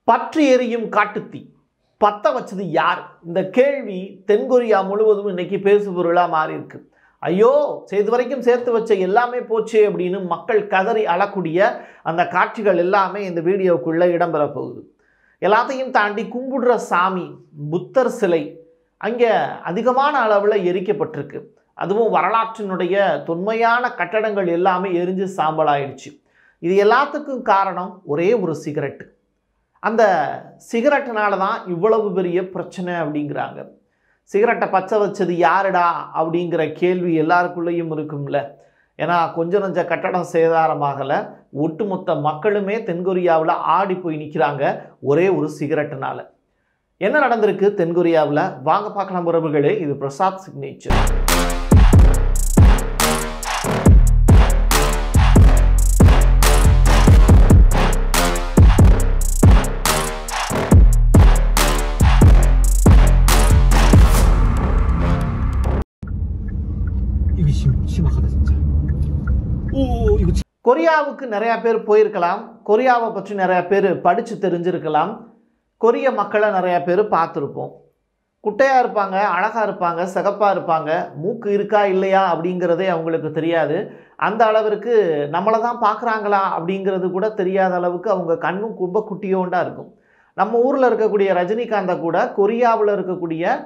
பற்றி எரியும் காட்டுத்தீ பத்த வச்சது யார்? இந்த கேள்வி தென்கொரியா முழுவதும் இன்னைக்கு பேசுபொருளாக மாறி இருக்கு. ஐயோ, இது வரைக்கும் சேர்த்து வச்ச எல்லாமே போச்சே அப்படின்னு மக்கள் கதறி அழக்கூடிய அந்த காட்சிகள் எல்லாமே இந்த வீடியோக்குள்ளே இடம்பெற போகுது. எல்லாத்தையும் தாண்டி கும்பிடுற சாமி புத்தர் சிலை அங்கே அதிகமான அளவில் எரிக்கப்பட்டிருக்கு. அதுவும் வரலாற்றினுடைய தொன்மையான கட்டடங்கள் எல்லாமே எரிஞ்சு சாம்பலாயிடுச்சு. இது எல்லாத்துக்கும் காரணம் ஒரே ஒரு சிகரெட்டு. அந்த சிகரெட்டுனால தான் இவ்வளவு பெரிய பிரச்சனை அப்படிங்கிறாங்க. சிகரெட்டை பச்சை வச்சது யாருடா அப்படிங்கிற கேள்வி எல்லாருக்குள்ளேயும் இருக்கும்ல. ஏன்னா கொஞ்சம் நஞ்ச கட்டடம் சேதாரமாகலை, ஒட்டுமொத்த மக்களுமே தென்கொரியாவில் ஆடி போய் நிற்கிறாங்க ஒரே ஒரு சிகரெட்டுனால. என்ன நடந்திருக்கு தென்கொரியாவில் வாங்க பார்க்கலாம் உறவுகளே. இது பிரசாத் சிக்னேச்சர். கொரியாவுக்கு நிறைய பேர் போயிருக்கலாம், கொரியாவை பற்றி நிறைய பேர் படித்து தெரிஞ்சிருக்கலாம், கொரிய மக்களை நிறைய பேர் பார்த்துருப்போம். குட்டையாக இருப்பாங்க, அழகாக இருப்பாங்க, சிகப்பாக இருப்பாங்க, மூக்கு இருக்கா இல்லையா அப்படிங்கிறதே அவங்களுக்கு தெரியாது. அந்த அளவிற்கு நம்மளை தான் பார்க்குறாங்களா அப்படிங்கிறது கூட தெரியாத அளவுக்கு அவங்க கண்ணும் ரொம்ப குட்டியோண்டாக இருக்கும். நம்ம ஊரில் இருக்கக்கூடிய ரஜினிகாந்தை கூட கொரியாவில் இருக்கக்கூடிய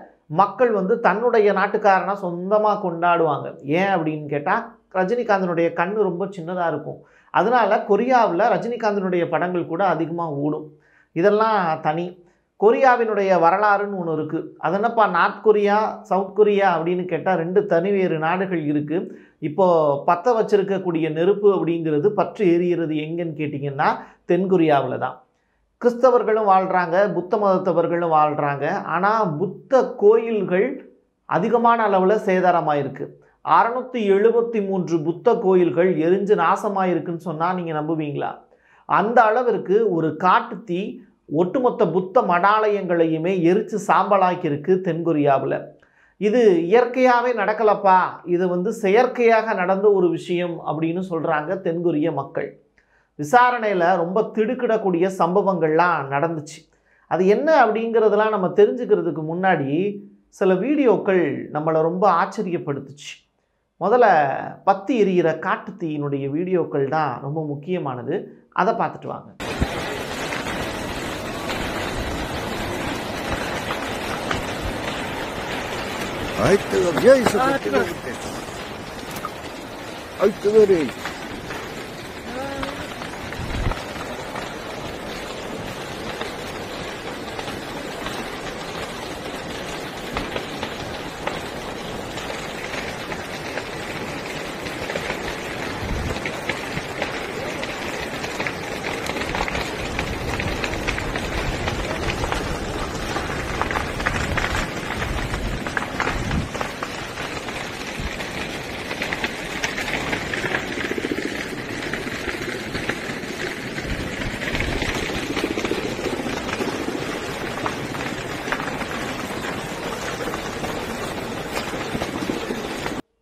மக்கள் தன்னுடைய நாட்டுக்காரனா சொந்தமாக கொண்டாடுவாங்க. ஏன் அப்படின்னு கேட்டால் ரஜினிகாந்தனுடைய கண்ணு ரொம்ப சின்னதாக இருக்கும். அதனால் கொரியாவில் ரஜினிகாந்தனுடைய படங்கள் கூட அதிகமாக ஓடும். இதெல்லாம் தனி. கொரியாவினுடைய வரலாறுன்னு ஒன்று இருக்குது. அது என்னப்பா நார்த் கொரியா சவுத் கொரியா அப்படின்னு கேட்டால் ரெண்டு தனி வேறு நாடுகள் இருக்குது. இப்போது பற்ற வச்சிருக்கக்கூடிய நெருப்பு அப்படிங்கிறது பற்றி எரிகிறது எங்கன்னு கேட்டிங்கன்னா தென்கொரியாவில் தான். கிறிஸ்தவர்களும் வாழ்கிறாங்க, புத்த மதத்தவர்களும் வாழ்கிறாங்க. ஆனால் புத்த கோயில்கள் அதிகமான அளவில் சேதாரமாயிருக்கு. 673 புத்த கோயில்கள் எரிஞ்சு நாசமாயிருக்குன்னு சொன்னால் நீங்கள் நம்புவீங்களா? அந்த அளவிற்கு ஒரு காட்டுத்தீ ஒட்டுமொத்த புத்த மடாலயங்களையுமே எரித்து சாம்பலாக்கியிருக்கு தென்கொரியாவில். இது இயற்கையாகவே நடக்கலப்பா, இது செயற்கையாக நடந்த ஒரு விஷயம் அப்படின்னு சொல்கிறாங்க தென்கொரிய மக்கள். விசாரணையில் ரொம்ப திடுக்கிடக்கூடிய சம்பவங்கள்லாம் நடந்துச்சு. அது என்ன அப்படிங்கிறதெல்லாம் நம்ம தெரிஞ்சுக்கிறதுக்கு முன்னாடி சில வீடியோக்கள் நம்மளை ரொம்ப ஆச்சரியப்படுத்துச்சு. முதல்ல பத்தி எரிகிற காட்டுத்தீயினுடைய வீடியோக்கள் தான் ரொம்ப முக்கியமானது. அதை பார்த்துட்டு வாங்க.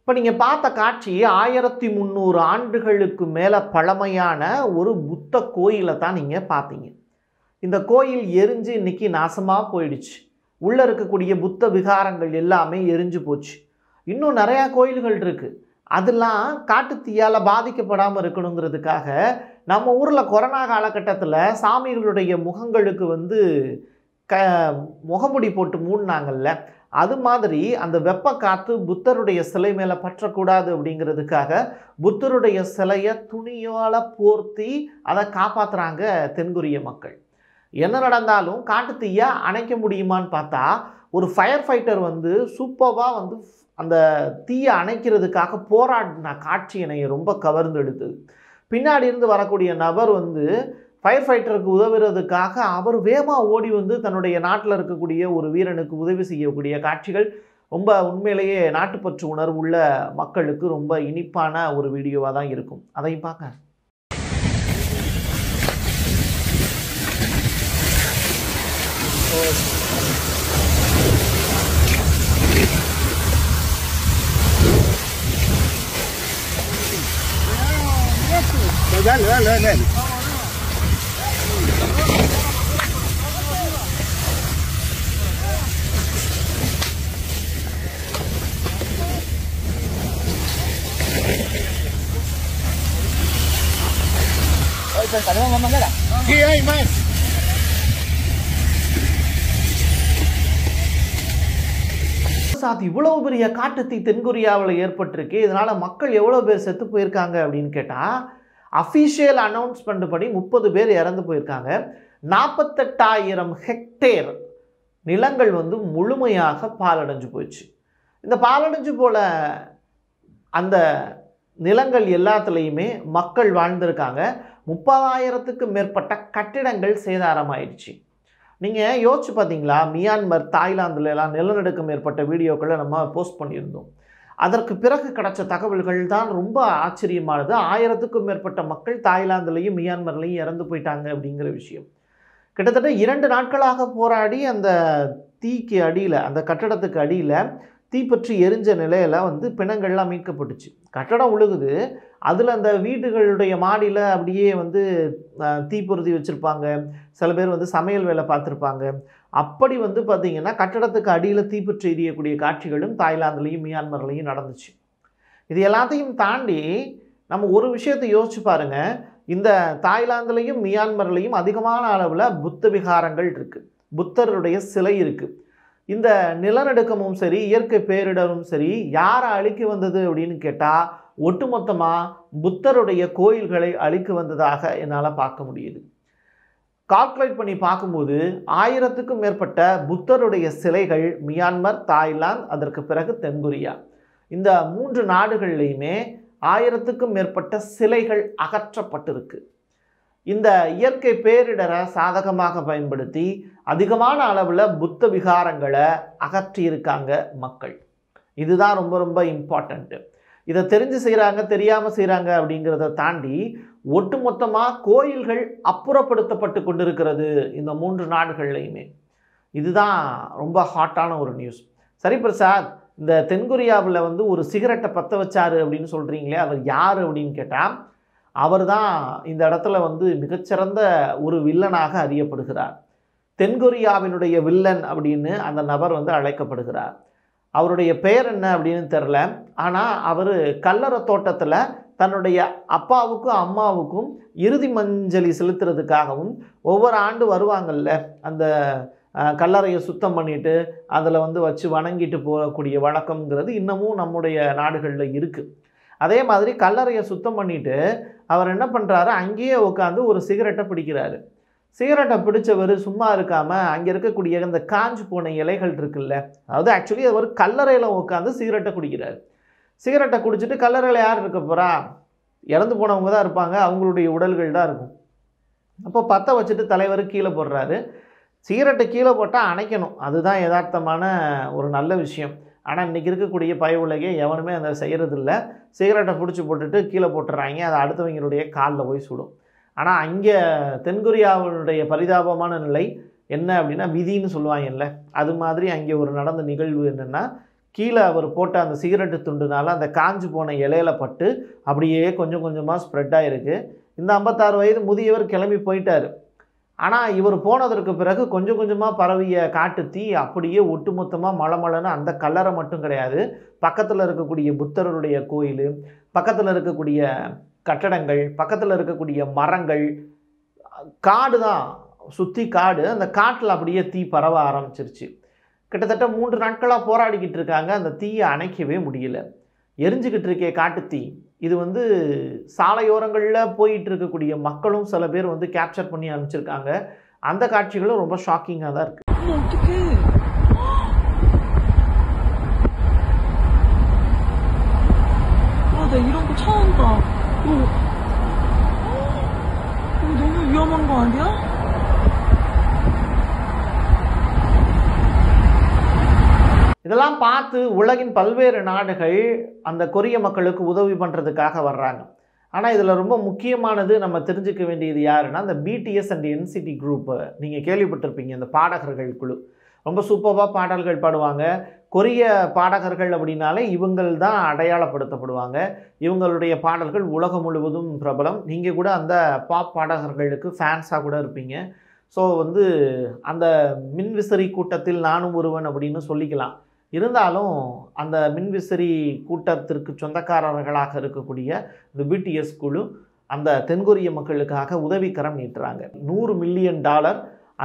இப்போ நீங்கள் பார்த்த காட்சி 1300 ஆண்டுகளுக்கு மேலே பழமையான ஒரு புத்த கோயிலை தான் நீங்கள் பார்த்தீங்க. இந்த கோயில் எரிஞ்சு இன்றைக்கி நாசமாக போயிடுச்சு. உள்ளே இருக்கக்கூடிய புத்த விகாரங்கள் எல்லாமே எரிஞ்சு போச்சு. இன்னும் நிறையா கோயில்கள் இருக்குது. அதெல்லாம் காட்டுத்தீயால் பாதிக்கப்படாமல் இருக்கணுங்கிறதுக்காக நம்ம ஊரில் கொரோனா காலகட்டத்தில் சாமிகளுடைய முகங்களுக்கு முகமுடி போட்டு மூடினாங்கல்ல, அது மாதிரி அந்த வெப்ப காற்று புத்தருடைய சிலை மேலே பற்றக்கூடாது அப்படிங்கிறதுக்காக புத்தருடைய சிலையை துணியால் போர்த்தி அதை காப்பாற்றுறாங்க தென்கொரிய மக்கள். என்ன நடந்தாலும் காட்டுத்தீயை அணைக்க முடியுமான்னு பார்த்தா ஒரு ஃபயர் ஃபைட்டர் சூப்பராக அந்த தீயை அணைக்கிறதுக்காக போராடின காட்சி என்னை ரொம்ப கவர்ந்து எடுத்தது. பின்னாடி இருந்து வரக்கூடிய நபர் ஃபயர் ஃபைட்டருக்கு உதவுறதுக்காக அவர் வேகமாக ஓடி தன்னுடைய நாட்டில் இருக்கக்கூடிய ஒரு வீரனுக்கு உதவி செய்யக்கூடிய காட்சிகள் ரொம்ப உண்மையிலேயே நாட்டுப்பற்று உணர்வு உள்ள மக்களுக்கு ரொம்ப இனிப்பான ஒரு வீடியோவாக தான் இருக்கும். அதையும் பார்க்க. இவ்வளவு பெரிய காட்டுத்தீ தென்கொரியாவில் ஏற்பட்டிருக்கு. இதனால மக்கள் எவ்வளவு பேர் செத்து போயிருக்காங்க அப்படின்னு கேட்டா அஃபிஷியல் அனௌன்ஸ்மெண்ட் படி 30 பேர் இறந்து போயிருக்காங்க. 48,000 ஹெக்டேர் நிலங்கள் வந்து முழுமையாக பாலடைஞ்சு போயிடுச்சு. இந்த பாலடைஞ்சு போல அந்த நிலங்கள் எல்லாத்துலேயுமே மக்கள் வாழ்ந்திருக்காங்க. 30,000க்கும் மேற்பட்ட கட்டிடங்கள் சேதாரமாயிடுச்சு. நீங்கள் யோசிச்சு பார்த்தீங்களா, மியான்மர், தாய்லாந்துல எல்லாம் நிலநடுக்கம் ஏற்பட்ட வீடியோக்களை நம்ம போஸ்ட் பண்ணியிருந்தோம். அதற்கு பிறகு கிடைச்ச தகவல்கள் தான் ரொம்ப ஆச்சரியமானது. 1000க்கும் மேற்பட்ட மக்கள் தாய்லாந்துலேயும் மியான்மர்லேயும் இறந்து போயிட்டாங்க அப்படிங்கிற விஷயம். கிட்டத்தட்ட 2 நாட்களாக போராடி அந்த தீக்கு அடியில், அந்த கட்டடத்துக்கு அடியில் தீப்பற்றி எரிஞ்ச நிலையில் வந்து பிணங்கள்லாம் மீட்கப்பட்டுச்சு. கட்டடம் உழுகுது, அதில் அந்த வீடுகளுடைய மாடியில் அப்படியே வந்து தீப்பொருத்தி வச்சுருப்பாங்க. சில பேர் வந்து சமையல் வேலை பார்த்துருப்பாங்க. அப்படி வந்து பார்த்திங்கன்னா கட்டடத்துக்கு அடியில் தீப்பற்றி எரியக்கூடிய காட்சிகளும் தாய்லாந்துலேயும் மியான்மர்லேயும் நடந்துச்சு. இது எல்லாத்தையும் தாண்டி நம்ம ஒரு விஷயத்தை யோசிச்சு பாருங்கள். இந்த தாய்லாந்துலேயும் மியான்மர்லேயும் அதிகமான அளவில் புத்த விகாரங்கள் இருக்குது, புத்தருடைய சிலை இருக்குது. இந்த நிலநடுக்கமும் சரி, இயற்கை பேரிடரும் சரி, யாரை அழிக்க வந்தது அப்படின்னு கேட்டால் ஒட்டுமொத்தமாக புத்தருடைய கோயில்களை அழிக்க வந்ததாக என்னால் பார்க்க முடியுது. கால்குலேட் பண்ணி பார்க்கும்போது 1000க்கும் மேற்பட்ட புத்தருடைய சிலைகள் மியான்மர், தாய்லாந்து, அதற்கு பிறகு தென்கொரியா, இந்த 3 நாடுகள்லையுமே 1000க்கும் மேற்பட்ட சிலைகள் அகற்றப்பட்டிருக்கு. இந்த இயற்கை பேரிடரை சாதகமாக பயன்படுத்தி அதிகமான அளவில் புத்த விகாரங்களை அகற்றியிருக்காங்க மக்கள். இதுதான் ரொம்ப ரொம்ப இம்பார்ட்டண்ட்டு. இதை தெரிஞ்சு செய்கிறாங்க, தெரியாமல் செய்கிறாங்க அப்படிங்கிறத தாண்டி ஒட்டுமொத்தமாக கோயில்கள் அப்புறப்படுத்தப்பட்டு கொண்டிருக்கிறது இந்த 3 நாடுகள்லையுமே. இதுதான் ரொம்ப ஹாட்டான ஒரு நியூஸ். சரி பிரசாத், இந்த தென்கொரியாவில் வந்து ஒரு சிகரெட்டை பற்ற வச்சாரு அப்படின்னு சொல்கிறீங்களே, அவர் யார் அப்படின்னு கேட்டால் அவர் தான் இந்த இடத்துல வந்து மிகச்சிறந்த ஒரு வில்லனாக அறியப்படுகிறார். தென்கொரியாவினுடைய வில்லன் அப்படின்னு அந்த நபர் வந்து அழைக்கப்படுகிறார். அவருடைய பெயர் என்ன அப்படின்னு தெரில. ஆனால் அவர் கல்லறை தோட்டத்தில் தன்னுடைய அப்பாவுக்கும் அம்மாவுக்கும் இறுதி மஞ்சளி செலுத்துறதுக்காகவும் ஒவ்வொரு ஆண்டு வருவாங்கள்ல, அந்த கல்லறையை சுத்தம் பண்ணிவிட்டு அதில் வந்து வச்சு வணங்கிட்டு போகக்கூடிய வழக்கங்கிறது இன்னமும் நம்முடைய நாடுகளில் இருக்குது. அதே மாதிரி கல்லறையை சுத்தம் பண்ணிவிட்டு அவர் என்ன பண்ணுறாரு, அங்கேயே உட்காந்து ஒரு சிகரெட்டை பிடிக்கிறாரு. சிகரெட்டை பிடிச்சவர் சும்மா இருக்காமல் அங்கே இருக்கக்கூடிய அந்த காஞ்சு போன இலைகள் இருக்குல்ல, அதாவது ஆக்சுவலி அவர் கல்லறையில் உட்காந்து சிகரெட்டை குடிக்கிறார். சிகரெட்டை குடிச்சிட்டு கல்லறையில் யார் இருக்க போகிறா, இறந்து போனவங்க தான் இருப்பாங்க, அவங்களுடைய உடல்கள் தான் இருக்கும். அப்போ பற்ற வச்சுட்டு தலைவர் கீழே போடுறாரு. சிகரெட்டை கீழே போட்டால் அணைக்கணும், அதுதான் யதார்த்தமான ஒரு நல்ல விஷயம். ஆனால் இன்றைக்கி இருக்கக்கூடிய பய உலகே எவனுமே அதை செய்கிறதில்ல. சிகரெட்டை பிடிச்சி போட்டுட்டு கீழே போட்டுறாங்க, அது அடுத்தவங்களுடைய காலில் போய் சுடும். ஆனால் அங்கே தென்கொரியாவுடைய பரிதாபமான நிலை என்ன அப்படின்னா, விதின்னு சொல்லுவாங்கல்ல, அது மாதிரி அங்கே ஒரு நடந்த நிகழ்வு என்னென்னா, கீழே அவர் போட்ட அந்த சிகரெட்டு துண்டுனால அந்த காஞ்சு போன இலையில பட்டு அப்படியே கொஞ்சம் கொஞ்சமாக ஸ்ப்ரெட் ஆகிருக்கு. இந்த 56 வயது முதியவர் கிளம்பி போயிட்டார். ஆனால் இவர் போனதற்கு பிறகு கொஞ்சம் கொஞ்சமாக பரவிய காட்டு தீ அப்படியே ஒட்டுமொத்தமாக மலமலன்னு அந்த கல்லறை மட்டும் கிடையாது, பக்கத்தில் இருக்கக்கூடிய புத்தருடைய கோயில், பக்கத்தில் இருக்கக்கூடிய கட்டடங்கள், பக்கத்தில் இருக்கக்கூடிய மரங்கள், காடு தான், சுற்றி காடு, அந்த காட்டில் அப்படியே தீ பரவ ஆரம்பிச்சிருச்சு. கிட்டத்தட்ட 3 நாட்களாக போராடிக்கிட்டு இருக்காங்க, அந்த தீயை அணைக்கவே முடியல. எரிஞ்சுக்கிட்டு இருக்கே காட்டு தீ. இது வந்து சாலையோரங்களில் போயிட்டு இருக்கக்கூடிய மக்களும் சில பேர் வந்து கேப்சர் பண்ணி அனுப்பிச்சிருக்காங்க. அந்த காட்சிகளும் ரொம்ப ஷாக்கிங்காக தான் இருக்குது. 이런 거 처음 봐. 너무 위험한 거 아니야? இதெல்லாம் பார்த்து உலகின் பல்வேறு நாடுகள் அந்த கொரிய மக்களுக்கு உதவி பண்ணுறதுக்காக வர்றாங்க. ஆனால் இதில் ரொம்ப முக்கியமானது நம்ம தெரிஞ்சுக்க வேண்டியது யாருன்னா, இந்த பிடிஎஸ் அண்ட் என்சிடி குரூப். நீங்கள் கேள்விப்பட்டிருப்பீங்க, இந்த பாடகர்கள் குழு ரொம்ப சூப்பராக பாடல்கள் பாடுவாங்க. கொரிய பாடகர்கள் அப்படின்னாலே இவங்கள் தான் அடையாளப்படுத்தப்படுவாங்க. இவங்களுடைய பாடல்கள் உலகம் முழுவதும் பிரபலம். நீங்கள் கூட அந்த பாப் பாடகர்களுக்கு ஃபேன்ஸாக கூட இருப்பீங்க. ஸோ வந்து அந்த மின்விசிறி கூட்டத்தில் நானும் ஒருவன் அப்படின்னு சொல்லிக்கலாம். இருந்தாலும் அந்த மின்விசிறி கூட்டத்திற்கு சொந்தக்காரர்களாக இருக்கக்கூடிய இந்த பிடிஎஸ் குழு அந்த தென்கொரிய மக்களுக்காக உதவிக்கரம் நீட்டுறாங்க. $100 மில்லியன்,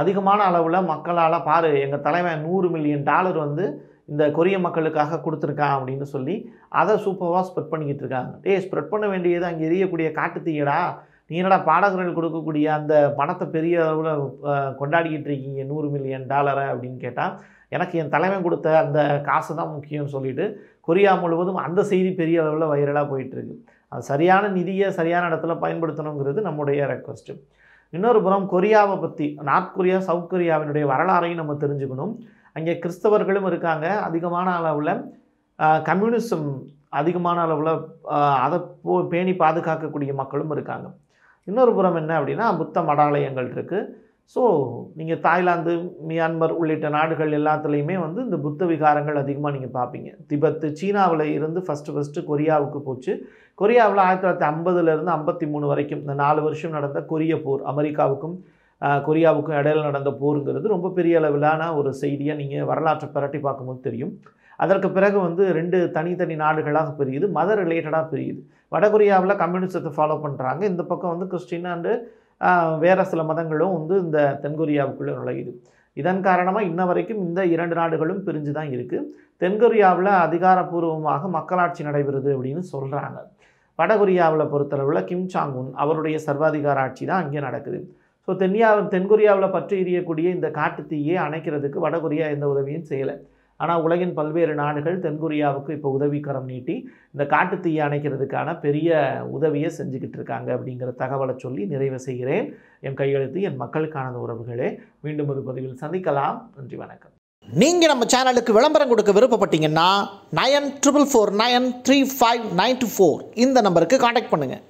அதிகமான அளவில் மக்களால் பாரு எங்கள் தலைவன் $100 மில்லியன் வந்து இந்த கொரிய மக்களுக்காக கொடுத்துருக்கான் அப்படின்னு சொல்லி அதை சூப்பராக ஸ்ப்ரெட் பண்ணிக்கிட்டு இருக்காங்க. ஸ்ப்ரெட் பண்ண வேண்டியது அங்கே எரியக்கூடிய காட்டுத்தீயடா, நீ என்னடா பாடகர்கள் கொடுக்கக்கூடிய அந்த பணத்தை பெரிய அளவில் கொண்டாடிக்கிட்டு இருக்கீங்க $100 மில்லியன் அப்படின்னு கேட்டால், எனக்கு என் தலைவன் கொடுத்த அந்த காசு தான் முக்கியம்னு சொல்லிட்டு கொரியா முழுவதும் அந்த செய்தி பெரிய அளவில் வைரலாக போயிட்டுருக்கு. அது சரியான நிதியை சரியான இடத்துல பயன்படுத்தணுங்கிறது நம்முடைய ரெக்வஸ்ட்டு. இன்னொரு புறம் கொரியாவை பற்றி, நார்த் கொரியா சவுத் கொரியாவினுடைய வரலாறையும் நம்ம தெரிஞ்சுக்கணும். அங்கே கிறிஸ்தவர்களும் இருக்காங்க, அதிகமான அளவில் கம்யூனிசம் அதிகமான அளவில் அதை பேணி பாதுகாக்கக்கூடிய மக்களும் இருக்காங்க. இன்னொரு புறம் என்ன அப்படின்னா புத்த மடாலயங்கள் இருக்குது. ஸோ நீங்கள் தாய்லாந்து, மியான்மர் உள்ளிட்ட நாடுகள் எல்லாத்துலேயுமே வந்து இந்த புத்த விகாரங்கள் அதிகமாக நீங்கள் பார்ப்பீங்க. திபெத்து, சீனாவில் இருந்து ஃபஸ்ட்டு கொரியாவுக்கு போச்சு. கொரியாவில் 1950லேருந்து 53 வரைக்கும் இந்த 4 வருஷம் நடந்த கொரிய போர், அமெரிக்காவுக்கும் கொரியாவுக்கும் இடையில நடந்த போருங்கிறது ரொம்ப பெரிய அளவிலான ஒரு செய்தியை நீங்கள் வரலாற்றை பிரட்டி பார்க்கும்போது தெரியும். அதற்கு பிறகு வந்து 2 தனித்தனி நாடுகளாக பிரியுது, மத ரிலேட்டடாக பிரியுது. வடகொரியாவில் கம்யூனிசத்தை ஃபாலோ பண்ணுறாங்க, இந்த பக்கம் வந்து கிறிஸ்டின் அண்டு வேறு சில மதங்களும் வந்து இந்த தென்கொரியாவுக்குள்ளே நுழையுது. இதன் காரணமாக இன்ன வரைக்கும் இந்த 2 நாடுகளும் பிரிஞ்சு தான் இருக்குது. தென்கொரியாவில் அதிகாரப்பூர்வமாக மக்களாட்சி நடைபெறுது அப்படின்னு சொல்கிறாங்க. வடகொரியாவில் பொறுத்தளவில் கிம் சாங் உன் அவருடைய சர்வாதிகார ஆட்சி தான் அங்கே நடக்குது. ஸோ தென்கொரியாவில் பற்றி எரியக்கூடிய இந்த காட்டுத்தீயை அணைக்கிறதுக்கு வடகொரியா எந்த உதவியும் செய்யலை. ஆனால் உலகின் பல்வேறு நாடுகள் தென்கொரியாவுக்கு இப்போ உதவிக்கரம் நீட்டி இந்த காட்டுத்தீயை அணைக்கிறதுக்கான பெரிய உதவியை செஞ்சுக்கிட்டு இருக்காங்க அப்படிங்கிற தகவலை சொல்லி நிறைவு செய்கிறேன். என் கையெழுத்து என் மக்களுக்கான உறவுகளே. மீண்டும் ஒரு பதிவில் சந்திக்கலாம். நன்றி, வணக்கம். நீங்கள் நம்ம சேனலுக்கு விளம்பரம் கொடுக்க விருப்பப்பட்டீங்கன்னா 9449359524 இந்த நம்பருக்கு காண்டாக்ட் பண்ணுங்கள்.